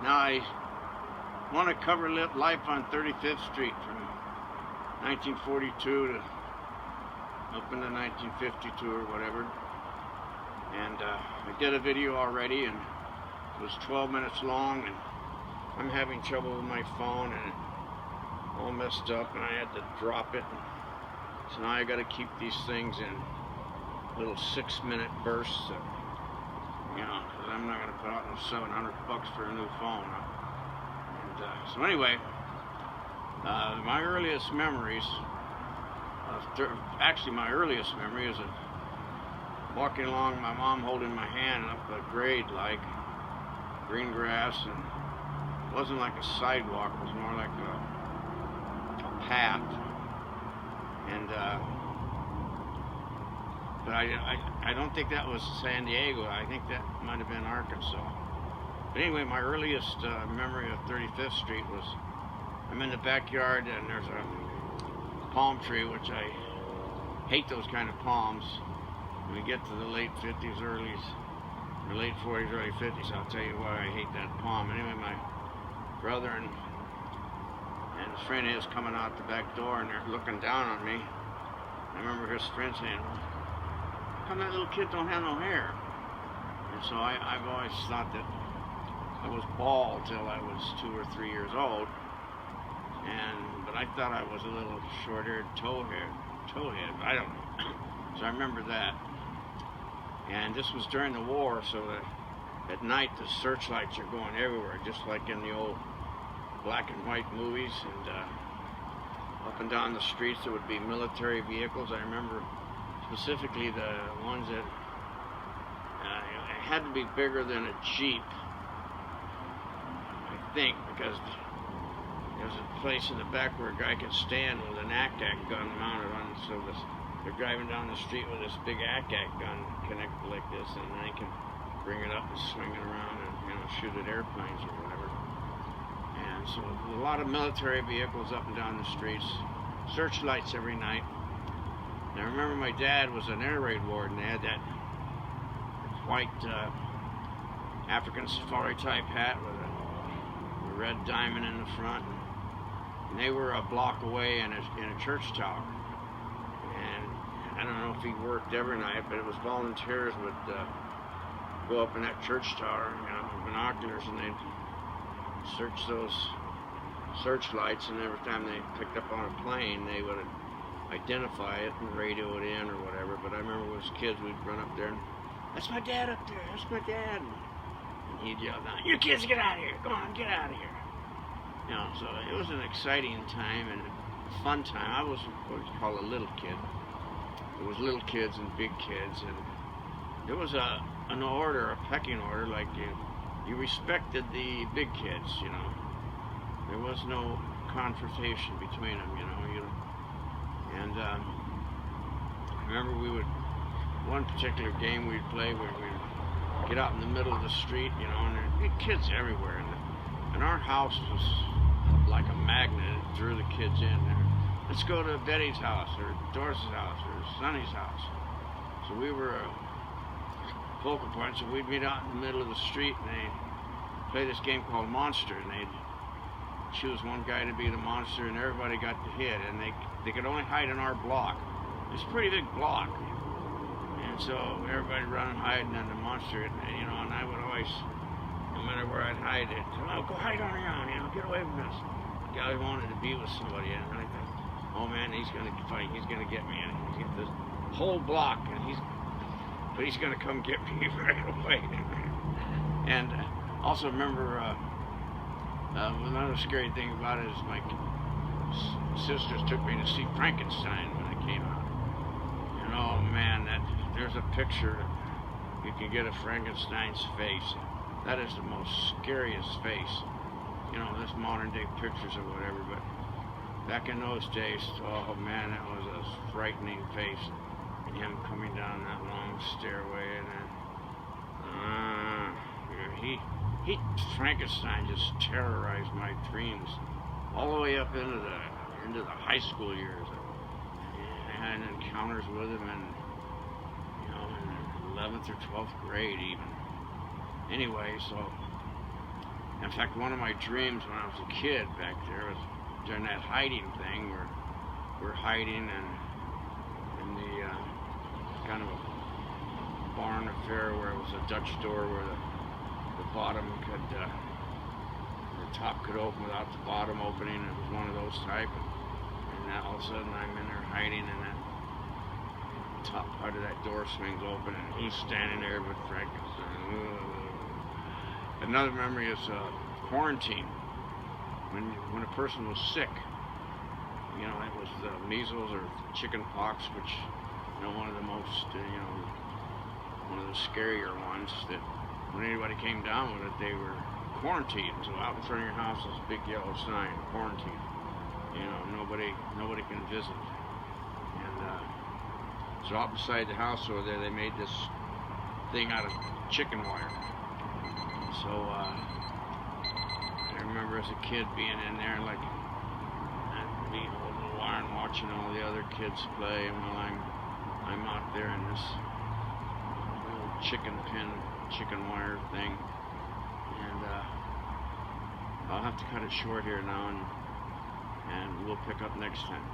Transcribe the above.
Now I want to cover life on 35th Street from 1942 to up into 1952 or whatever. And I did a video already, and it was 12 minutes long, and I'm having trouble with my phone, and it all messed up, and I had to drop it. So now I got to keep these things in little 6-minute bursts, because I'm not going to put out no $700 for a new phone. And so anyway, my earliest memories, actually my earliest memory is of walking along, my mom holding my hand up a grade like green grass, and it wasn't like a sidewalk, it was more like a path. And but I don't think that was San Diego. I think that might have been Arkansas. But anyway, my earliest memory of 35th Street was I'm in the backyard, and there's a palm tree, which I hate those kind of palms. When we get to the late 50s, late 40s, early 50s, I'll tell you why I hate that palm. Anyway, my brother and his friend is coming out the back door, and they're looking down on me. I remember his friend saying, "Well, how come that little kid don't have no hair?" And so I've always thought that I was bald till I was 2 or 3 years old, but I thought I was a little short-haired towhead. I don't know. So I remember that. And this was during the war, so that at night the searchlights are going everywhere, just like in the old black and white movies. And up and down the streets there would be military vehicles. I remember specifically the ones that had to be bigger than a Jeep, I think, because there's a place in the back where a guy could stand with an ACAC gun mounted on, so they're driving down the street with this big ACAC gun connected like this, and they can bring it up and swing it around and shoot at airplanes or whatever. And so a lot of military vehicles up and down the streets, searchlights every night. And I remember my dad was an air raid warden. They had that white African safari type hat with a red diamond in the front. And they were a block away in a church tower. And I don't know if he worked every night, but it was volunteers would go up in that church tower, with binoculars, and they'd search those searchlights, and every time they picked up on a plane, they would identify it and radio it in or whatever. But I remember as kids, we'd run up there and, "That's my dad up there, that's my dad." And he'd yell down, "You kids get out of here, come on, get out of here." So it was an exciting time and a fun time. I was what you call a little kid. There was little kids and big kids, and there was an order, a pecking order, like you respected the big kids, There was no confrontation between them, And I remember one particular game we'd play where we'd get out in the middle of the street, and there'd be kids everywhere. And our house was like a magnet. It drew the kids in there. Let's go to Betty's house, or Doris's house, or Sonny's house. So we were a focal point, so we'd meet out in the middle of the street, and they'd play this game called Monster, and they'd choose one guy to be the monster, and everybody got to hit, and they could only hide in our block. It's a pretty big block, and so everybody run and hide in the monster, and I would always, no matter where I'd hide it, "Oh, go hide on your own, get away from us." The guy wanted to be with somebody, and I thought, "Oh man, he's gonna fight, he's gonna get me, and he's get this whole block, and he's gonna come get me right away." And also remember, another scary thing about it is my sisters took me to see Frankenstein when it came out. And oh man, there's a picture, you can get of Frankenstein's face. That is the most scariest face. This modern day pictures or whatever, but back in those days, oh man, that was a frightening face. And him coming down that long stairway, and Frankenstein just terrorized my dreams all the way up into the high school years. I had encounters with him in 11th or 12th grade even. Anyway, so In fact, one of my dreams when I was a kid back there was during that hiding thing where we're hiding and in the kind of a barn affair where it was a Dutch door where the bottom could, the top could open without the bottom opening. It was one of those type. And then all of a sudden I'm in there hiding and that top part of that door swings open and he's standing there with Frankenstein. Another memory is quarantine. When a person was sick, you know, it was the measles or chicken pox, which, you know, one of the most, you know, one of the scarier ones, that when anybody came down with it, they were quarantined. So out in front of your house is a big yellow sign, quarantine. You know, nobody can visit. And so out beside the house over there, they made this thing out of chicken wire. So I remember as a kid being in there, like, being holding the wire and watching all the other kids play, and while I'm out there in this little chicken wire thing. And I'll have to cut it short here now, and we'll pick up next time.